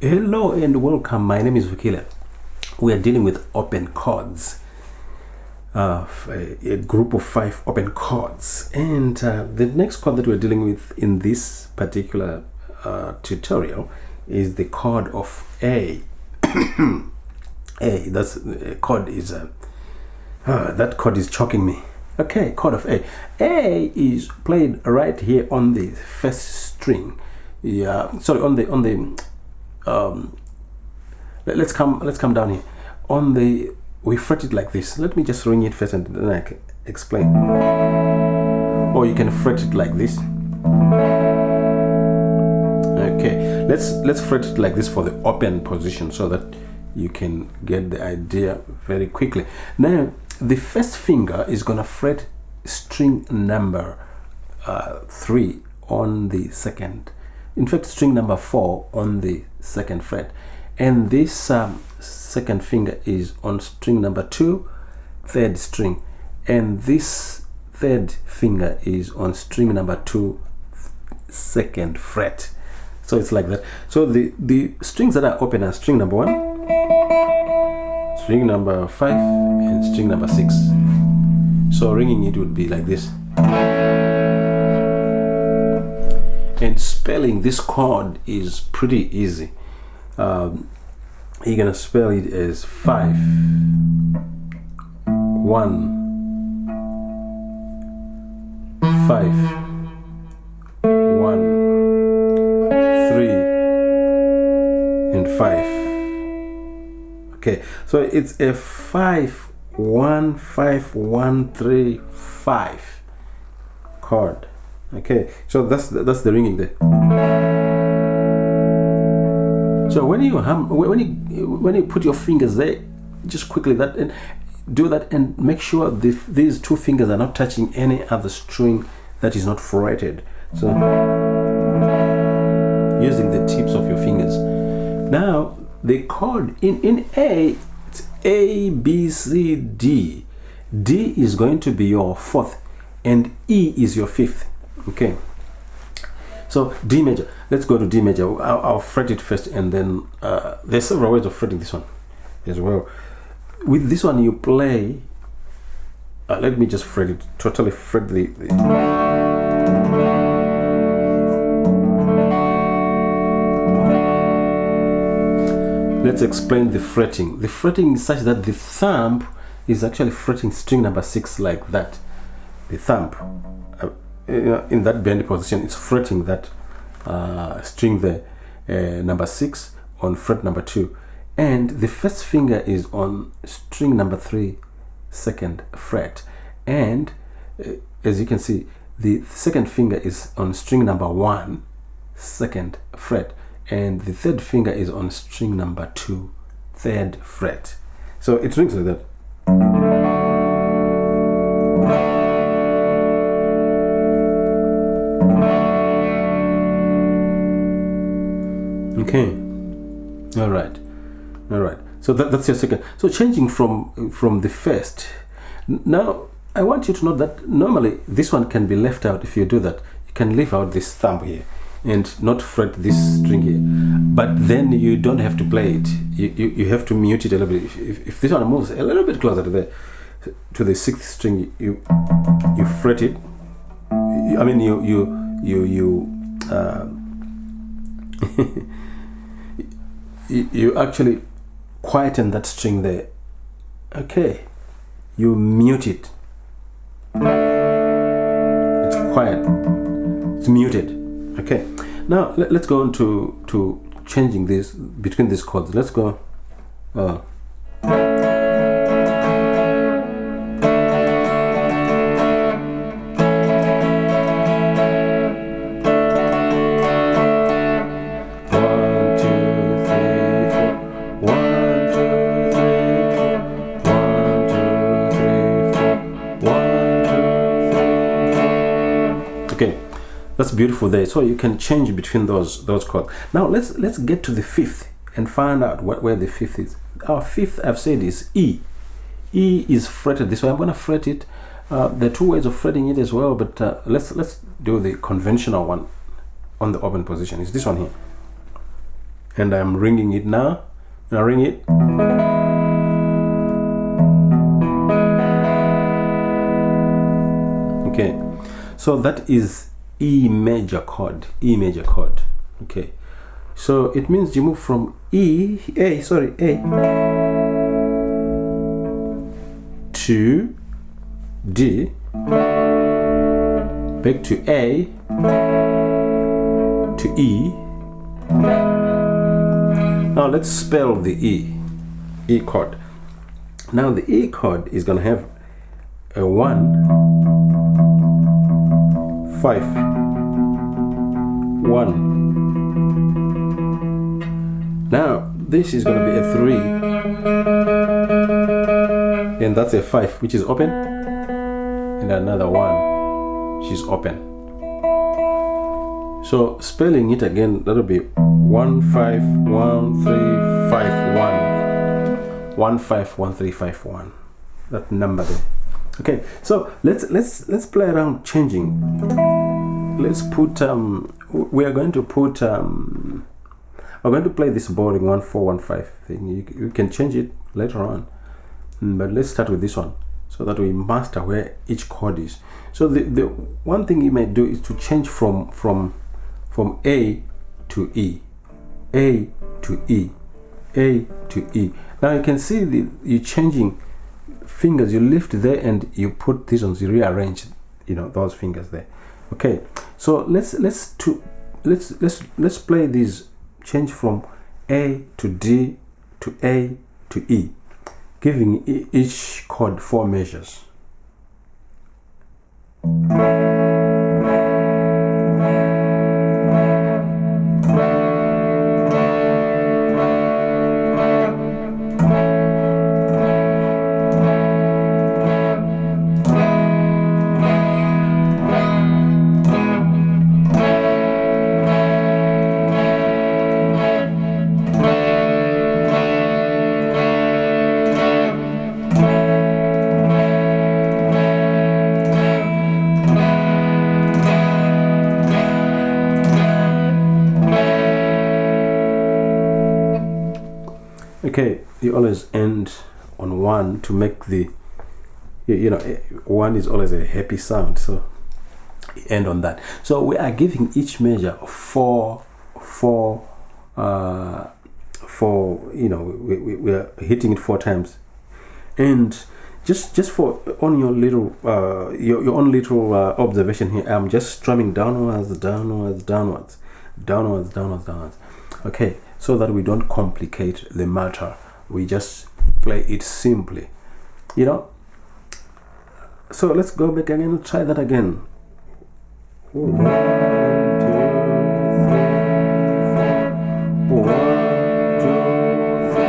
Hello and welcome. My name is Vukile. We are dealing with open chords, a group of 5 open chords, and the next chord that we're dealing with in this particular tutorial is the chord of A. A. That's chord is that chord is choking me. Okay, chord of A. A is played right here on the first string. Yeah, sorry, on the let's come down here. On the, we fret it like this. Let me just ring it first and then I can explain. Or you can fret it like this. Okay, let's fret it like this for the open position so that you can get the idea very quickly. Now the first finger is gonna fret string number 3 on the second, in fact string number 4 on the second fret, and this second finger is on string number 2, third string, and this third finger is on string number 2, second fret. So it's like that. So the strings that are open are string number 1, string number 5, and string number 6. So ringing it would be like this. And spelling this chord is pretty easy. You're gonna spell it as 5, 1, 5, 1, 3, and 5. Okay, so it's a 5, 1, 5, 1, 3, 5 chord. Okay, so that's the ringing there. So when you when you put your fingers there, just quickly that and do that, and make sure these 2 fingers are not touching any other string that is not fretted. So using the tips of your fingers. Now the chord in A, it's A, B, C, D. D is going to be your 4th, and E is your 5th. Okay, so D major. Let's go to D major. I'll fret it first, and then there's several ways of fretting this one as well. With this one you play, let me just fret it, totally fret the let's explain the fretting. The fretting is such that the thumb is actually fretting string number 6 like that. The thumb in that bend position, it's fretting that string there, number 6 on fret number 2, and the first finger is on string number 3, second fret, and as you can see, the second finger is on string number 1, second fret, and the third finger is on string number 2, third fret. So it rings like that. Okay, all right. So that's your second. So changing from the first. Now I want you to know that normally this one can be left out. If you do that, you can leave out this thumb here and not fret this string here. But then you don't have to play it. You have to mute it a little bit. If this one moves a little bit closer to the 6th string, you fret it. I mean you actually quieten that string there. Okay, you mute it. It's quiet, it's muted. Okay, now let's go on to changing this between these chords. Let's go That's beautiful there. So you can change between those chords. Now let's get to the 5th and find out where the 5th is. Our 5th, I've said, is E. E is fretted this way. I'm going to fret it. There are 2 ways of fretting it as well, but let's do the conventional one on the open position. It's this one here. and I'm ringing it now. Now ring it. Okay, so that is E major chord. E major chord. Okay, so it means you move from A to D, back to A, to E. Now let's spell the E chord. Now the E chord is going to have a 1, 5, 1. Now this is going to be a 3, and that's a 5, which is open, and another 1, which is open. So spelling it again, that'll be 1 5 1 3 5 1 1 5 1 3 5 1. That number there. Okay, so let's play around changing. Let's put we are going to put we're going to play this boring 1 4 1 5 thing. You can change it later on, but let's start with this one so that we master where each chord is. So the one thing you may do is to change from A to E, A to E, A to E. Now you can see you're changing fingers. You lift there and you put these ones, you rearrange, those fingers there. Okay, so let's play these. Change from A to D to A to E, giving each chord 4 measures. Okay, you always end on 1 to make the 1 is always a happy sound, so you end on that. So we are giving each measure 4 we are hitting it 4 times, and just for on your little your own little observation here, I'm just strumming downwards, okay, so that we don't complicate the matter. We just play it simply, so let's go back again and try that again. 1 2 3 4 1 2 3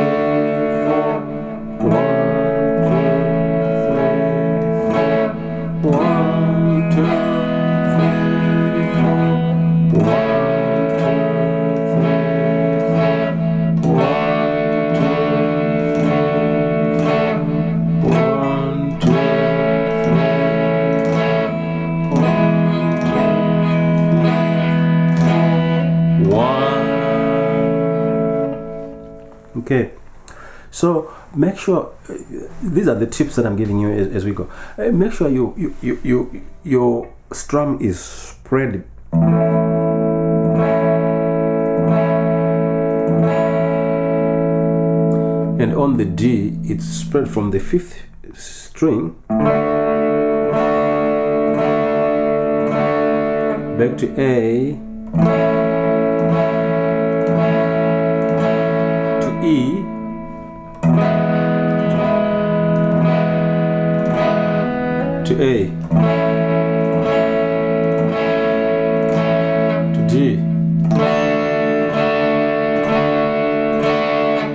4 1 2 3 4 1 2 Okay, so make sure these are the tips that I'm giving you as we go. Make sure your strum is spread. And on the D, it's spread from the 5th string back to A to E to A to D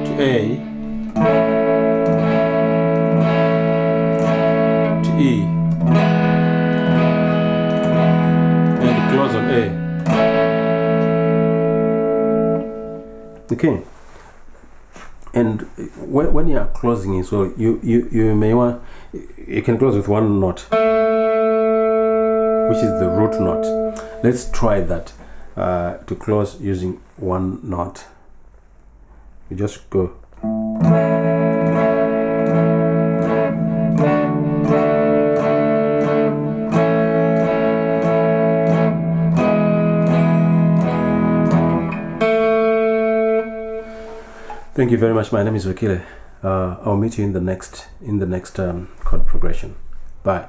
to A to E and close on A. Okay, and when you are closing it, so you may want, you can close with 1 note, which is the root note. Let's try that to close using 1 note. You just go. Thank you very much. My name is Wakile. I'll meet you in the next chord progression. Bye.